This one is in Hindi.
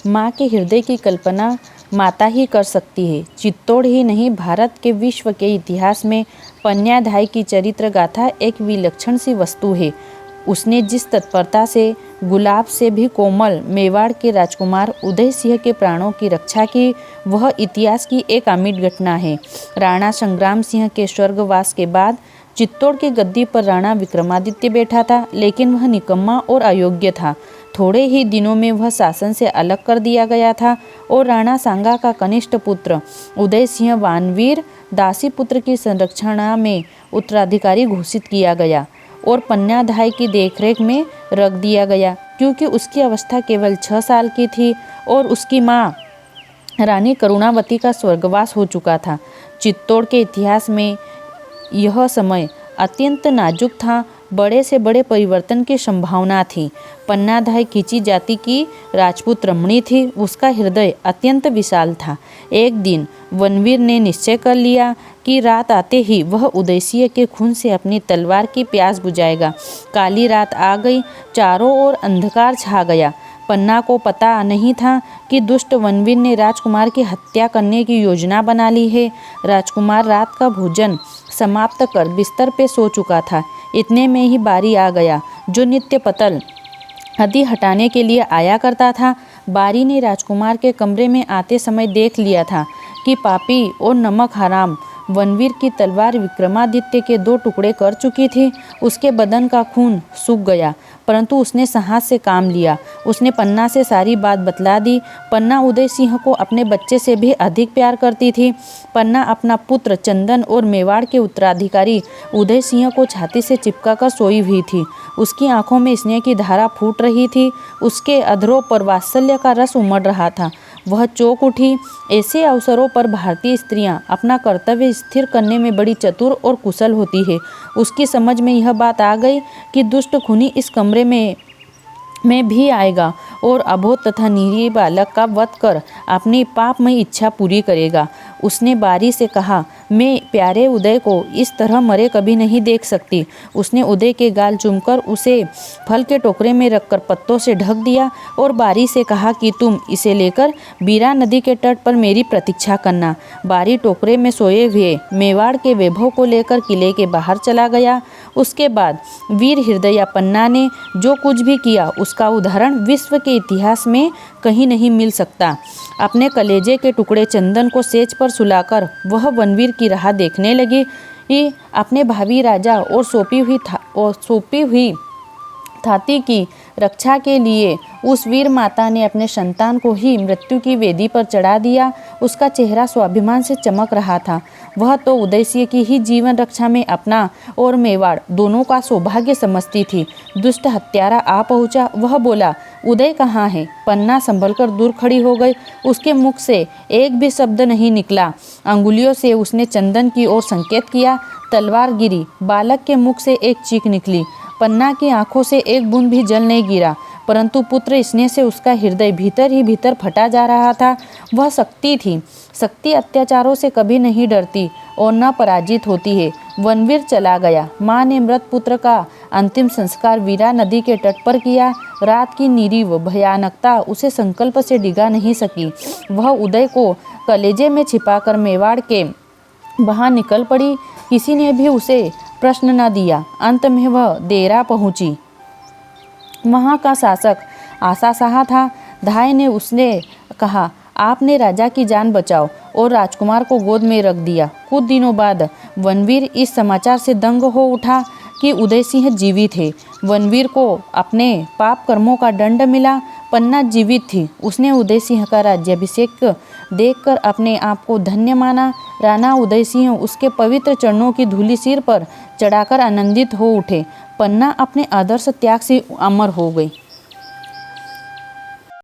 माँ के हृदय की कल्पना माता ही कर सकती है। चित्तौड़ ही नहीं, भारत के विश्व के इतिहास में पन्नाधाय की चरित्र गाथा एक विलक्षण सी वस्तु है। उसने जिस तत्परता से गुलाब से भी कोमल मेवाड़ के राजकुमार उदय सिंह के प्राणों की रक्षा की, वह इतिहास की एक अमिट घटना है। राणा संग्राम सिंह के स्वर्गवास के बाद चित्तौड़ की गद्दी पर राणा विक्रमादित्य बैठा था, लेकिन वह निकम्मा और अयोग्य था। थोड़े ही दिनों में वह शासन से अलग कर दिया गया था और राणा सांगा का कनिष्ठ पुत्र उदय सिंह वानवीर दासी पुत्र की संरक्षणा में उत्तराधिकारी घोषित किया गया और पन्नाधाय की देखरेख में रख दिया गया, क्योंकि उसकी अवस्था केवल 6 साल की थी और उसकी माँ रानी करुणावती का स्वर्गवास हो चुका था। चित्तौड़ के इतिहास में यह समय अत्यंत नाजुक था। बड़े से बड़े परिवर्तन की संभावना थी। पन्नाधाय खिंची जाति की राजपूत रमणी थी। उसका हृदय अत्यंत विशाल था। एक दिन वनवीर ने निश्चय कर लिया कि रात आते ही वह उदयसिंह के खून से अपनी तलवार की प्यास बुझाएगा। काली रात आ गई, चारों ओर अंधकार छा गया। पन्ना को पता नहीं था कि दुष्ट वनवीर ने राजकुमार की हत्या करने की योजना बना ली है। राजकुमार रात का भोजन समाप्त कर बिस्तर पे सो चुका था। इतने में ही बारी आ गया, जो नित्य पतल हदी हटाने के लिए आया करता था। बारी ने राजकुमार के कमरे में आते समय देख लिया था कि पापी और नमक हराम वनवीर की तलवार विक्रमादित्य के 2 टुकड़े कर चुकी थी। उसके बदन का खून सूख गया, परंतु उसने साहस से काम लिया। उसने पन्ना से सारी बात बतला दी। पन्ना उदय सिंह को अपने बच्चे से भी अधिक प्यार करती थी। पन्ना अपना पुत्र चंदन और मेवाड़ के उत्तराधिकारी उदय सिंह को छाती से चिपका कर सोई हुई थी। उसकी आंखों में स्नेह की धारा फूट रही थी। उसके अधरों पर वात्सल्य का रस उमड़ रहा था। वह चौंक उठी। ऐसे अवसरों पर भारतीय स्त्रियां अपना कर्तव्य स्थिर करने में बड़ी चतुर और कुशल होती है। उसकी समझ में यह बात आ गई कि दुष्ट खूनी इस कमरे में भी आएगा और अबोध तथा निरीह बालक का वध कर अपनी पापमयी इच्छा पूरी करेगा। उसने बारी से कहा, मैं प्यारे उदय को इस तरह मरे कभी नहीं देख सकती। उसने उदय के गाल चूमकर उसे फल के टोकरे में रखकर पत्तों से ढक दिया और बारी से कहा कि तुम इसे लेकर बीरा नदी के तट पर मेरी प्रतीक्षा करना। बारी टोकरे में सोए हुए मेवाड़ के वैभव को लेकर किले के बाहर चला गया। उसके बाद वीर हृदया पन्ना ने जो कुछ भी किया, उसका उदाहरण विश्व के इतिहास में कहीं नहीं मिल सकता। अपने कलेजे के टुकड़े चंदन को सेज पर सुलाकर वह वनवीर की राह देखने लगी। अपने भावी राजा और सौंपी हुई थाती की रक्षा के लिए उस वीर माता ने अपने संतान को ही मृत्यु की वेदी पर चढ़ा दिया। उसका चेहरा स्वाभिमान से चमक रहा था। वह तो उदय सिंह की ही जीवन रक्षा में अपना और मेवाड़ दोनों का सौभाग्य समझती थी। दुष्ट हत्यारा आ पहुंचा। वह बोला, उदय कहाँ है? पन्ना संभलकर दूर खड़ी हो गई। उसके मुख से एक भी शब्द नहीं निकला। अंगुलियों से उसने चंदन की ओर संकेत किया। तलवार गिरी। बालक के मुख से एक चीख निकली। पन्ना की आंखों से एक बूंद भी जल नहीं गिरा, परंतु पुत्र स्नेह से उसका हृदय भीतर ही भीतर फटा जा रहा था। वह शक्ति थी। शक्ति अत्याचारों से कभी नहीं डरती और न पराजित होती है। वनवीर चला गया। माँ ने मृत पुत्र का अंतिम संस्कार वीरा नदी के तट पर किया। रात की निरीव भयानकता उसे संकल्प से डिगा नहीं सकी। वह उदय को कलेजे में छिपाकर मेवाड़ के वहाँ निकल पड़ी। किसी ने भी उसे प्रश्न न दिया। अंत में वह देरा पहुंची। वहाँ का शासक आशा शाह था। धाय ने उसने कहा, आपने राजा की जान बचाओ और राजकुमार को गोद में रख दिया। कुछ दिनों बाद वनवीर इस समाचार से दंग हो उठा कि उदय सिंह जीवित है। वनवीर को अपने पाप कर्मों का दंड मिला। पन्ना जीवित थी। उसने उदय सिंह का राज्याभिषेक देखकर अपने आप को धन्य माना। राणा उदय सिंह उसके पवित्र चरणों की धूलि सिर पर चढ़ाकर आनंदित हो उठे। पन्ना अपने आदर्श त्याग से अमर हो गई।